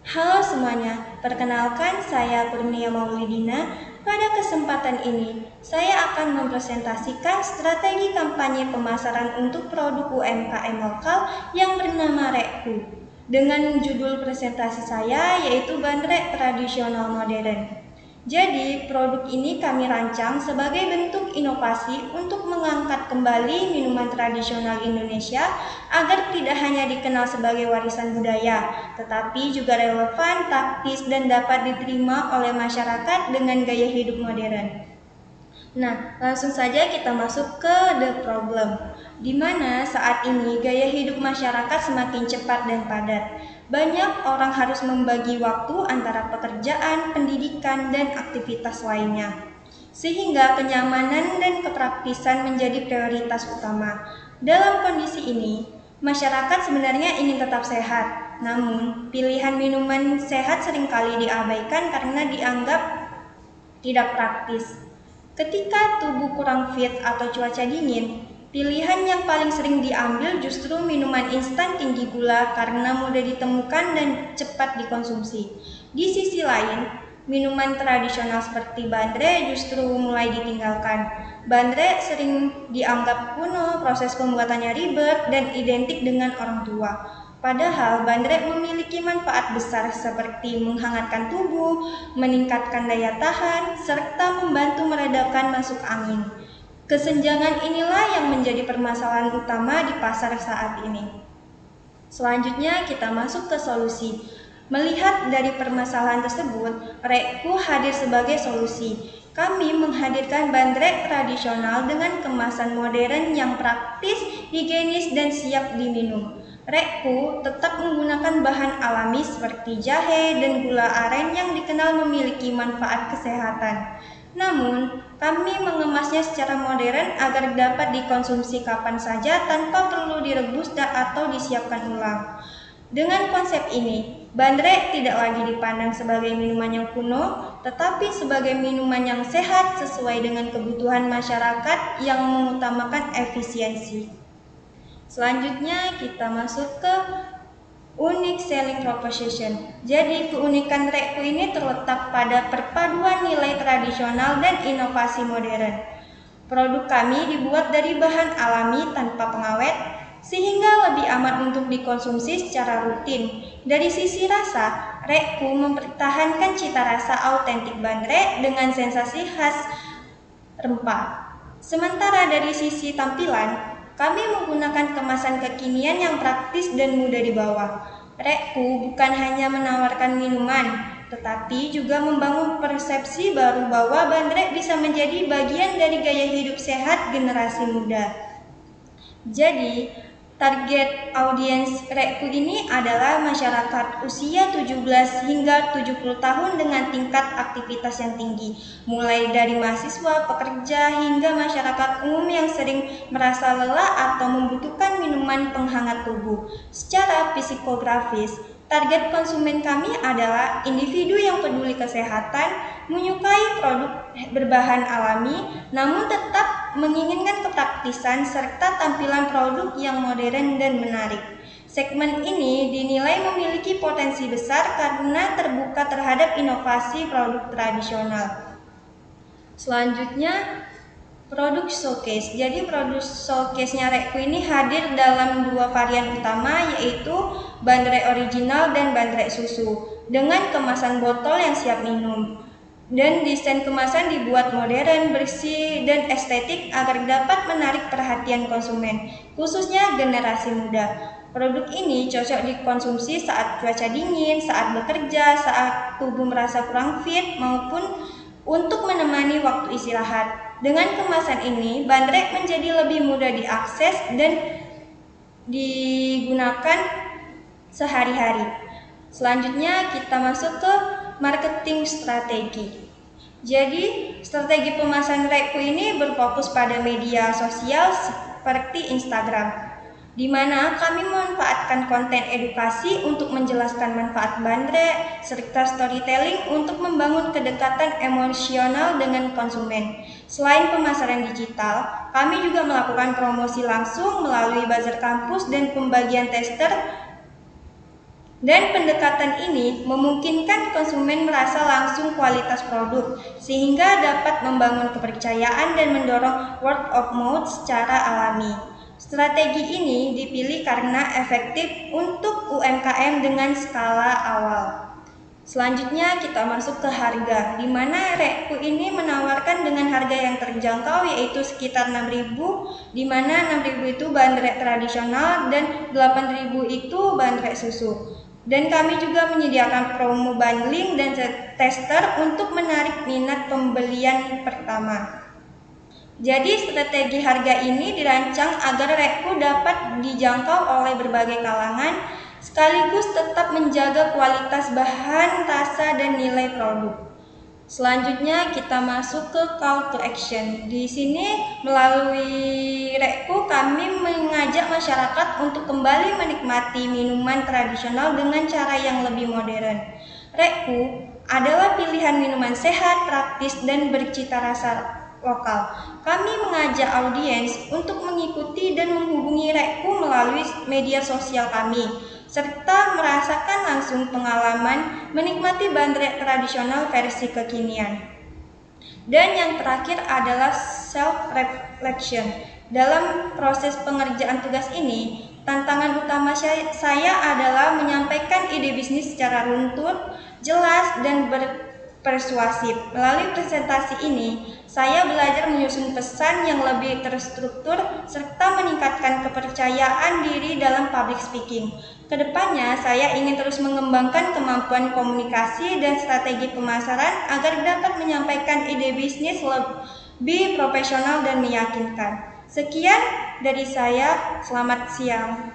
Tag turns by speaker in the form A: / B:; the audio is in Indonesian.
A: Halo semuanya, perkenalkan saya Kurnia Maulidina. Pada kesempatan ini, saya akan mempresentasikan strategi kampanye pemasaran untuk produk UMKM lokal yang bernama Rekku. Dengan judul presentasi saya yaitu Bandrek Tradisional Modern. Jadi, produk ini kami rancang sebagai bentuk inovasi untuk mengangkat kembali minuman tradisional Indonesia agar tidak hanya dikenal sebagai warisan budaya, tetapi juga relevan, taktis, dan dapat diterima oleh masyarakat dengan gaya hidup modern. Nah, langsung saja kita masuk ke the problem, di mana saat ini gaya hidup masyarakat semakin cepat dan padat. Banyak orang harus membagi waktu antara pekerjaan, pendidikan, dan aktivitas lainnya. Sehingga kenyamanan dan kepraktisan menjadi prioritas utama. Dalam kondisi ini, masyarakat sebenarnya ingin tetap sehat, namun pilihan minuman sehat seringkali diabaikan karena dianggap tidak praktis. Ketika tubuh kurang fit atau cuaca dingin, pilihan yang paling sering diambil justru minuman instan tinggi gula karena mudah ditemukan dan cepat dikonsumsi. Di sisi lain, minuman tradisional seperti bandrek justru mulai ditinggalkan. Bandrek sering dianggap kuno, proses pembuatannya ribet, dan identik dengan orang tua. Padahal bandrek memiliki manfaat besar seperti menghangatkan tubuh, meningkatkan daya tahan, serta membantu meredakan masuk angin. Kesenjangan inilah yang menjadi permasalahan utama di pasar saat ini. Selanjutnya kita masuk ke solusi. Melihat dari permasalahan tersebut, Rekku hadir sebagai solusi. Kami menghadirkan bandrek tradisional dengan kemasan modern yang praktis, higienis, dan siap diminum. Rekku tetap menggunakan bahan alami seperti jahe dan gula aren yang dikenal memiliki manfaat kesehatan. Namun, kami mengemasnya secara modern agar dapat dikonsumsi kapan saja tanpa perlu direbus atau disiapkan ulang. Dengan konsep ini, bandrek tidak lagi dipandang sebagai minuman yang kuno, tetapi sebagai minuman yang sehat sesuai dengan kebutuhan masyarakat yang mengutamakan efisiensi. Selanjutnya kita masuk ke unique selling proposition. Jadi keunikan Rekku ini terletak pada perpaduan nilai tradisional dan inovasi modern. Produk kami dibuat dari bahan alami tanpa pengawet, sehingga lebih aman untuk dikonsumsi secara rutin. Dari sisi rasa, Rekku mempertahankan cita rasa autentik bandrek dengan sensasi khas rempah. Sementara dari sisi tampilan, kami menggunakan kemasan kekinian yang praktis dan mudah dibawa. Rekku bukan hanya menawarkan minuman, tetapi juga membangun persepsi baru bahwa bandrek bisa menjadi bagian dari gaya hidup sehat generasi muda. Jadi, target audiens Rekku ini adalah masyarakat usia 17 hingga 70 tahun dengan tingkat aktivitas yang tinggi, mulai dari mahasiswa, pekerja, hingga masyarakat umum yang sering merasa lelah atau membutuhkan minuman penghangat tubuh. Secara psikografis, target konsumen kami adalah individu yang peduli kesehatan, menyukai produk berbahan alami, namun tetap menginginkan kepraktisan serta tampilan produk yang modern dan menarik. Segmen ini dinilai memiliki potensi besar karena terbuka terhadap inovasi produk tradisional. Selanjutnya, produk showcase. Jadi produk showcase-nya Rekku ini hadir dalam dua varian utama, yaitu bandrek original dan bandrek susu dengan kemasan botol yang siap minum. Dan desain kemasan dibuat modern, bersih, dan estetik agar dapat menarik perhatian konsumen, khususnya generasi muda. Produk ini cocok dikonsumsi saat cuaca dingin, saat bekerja, saat tubuh merasa kurang fit, maupun untuk menemani waktu istirahat. Dengan kemasan ini, bandrek menjadi lebih mudah diakses dan digunakan sehari-hari. Selanjutnya kita masuk ke marketing strategi. Jadi, strategi pemasaran Rekku ini berfokus pada media sosial seperti Instagram, di mana kami memanfaatkan konten edukasi untuk menjelaskan manfaat bandrek, serta storytelling untuk membangun kedekatan emosional dengan konsumen. Selain pemasaran digital, kami juga melakukan promosi langsung melalui bazar kampus dan pembagian tester. Dan pendekatan ini ini memungkinkan konsumen merasa langsung kualitas produk, sehingga dapat membangun kepercayaan dan mendorong word of mouth secara alami. Strategi ini dipilih karena efektif untuk UMKM dengan skala awal. Selanjutnya kita masuk ke harga, di mana Rekku ini menawarkan dengan harga yang terjangkau yaitu sekitar 6.000, di mana 6.000 itu bahan rek tradisional dan 8.000 itu bahan rek susu. Dan kami juga menyediakan promo bundling dan tester untuk menarik minat pembelian pertama. Jadi strategi harga ini dirancang agar Rekku dapat dijangkau oleh berbagai kalangan, sekaligus tetap menjaga kualitas bahan, rasa, dan nilai produk. Selanjutnya kita masuk ke call to action. Di sini melalui Rekku kami mengajak masyarakat untuk kembali menikmati minuman tradisional dengan cara yang lebih modern. Rekku adalah pilihan minuman sehat, praktis, dan bercita rasa lokal. Kami mengajak audiens untuk mengikuti dan menghubungi Rekku melalui media sosial kami, serta merasakan langsung pengalaman menikmati bahan rek tradisional versi kekinian. Dan yang terakhir adalah self-reflection. Dalam proses pengerjaan tugas ini, tantangan utama saya adalah menyampaikan ide bisnis secara runtut, jelas, dan persuasif. Melalui presentasi ini, saya belajar menyusun pesan yang lebih terstruktur serta meningkatkan kepercayaan diri dalam public speaking. Kedepannya, saya ingin terus mengembangkan kemampuan komunikasi dan strategi pemasaran agar dapat menyampaikan ide bisnis lebih profesional dan meyakinkan. Sekian dari saya, selamat siang.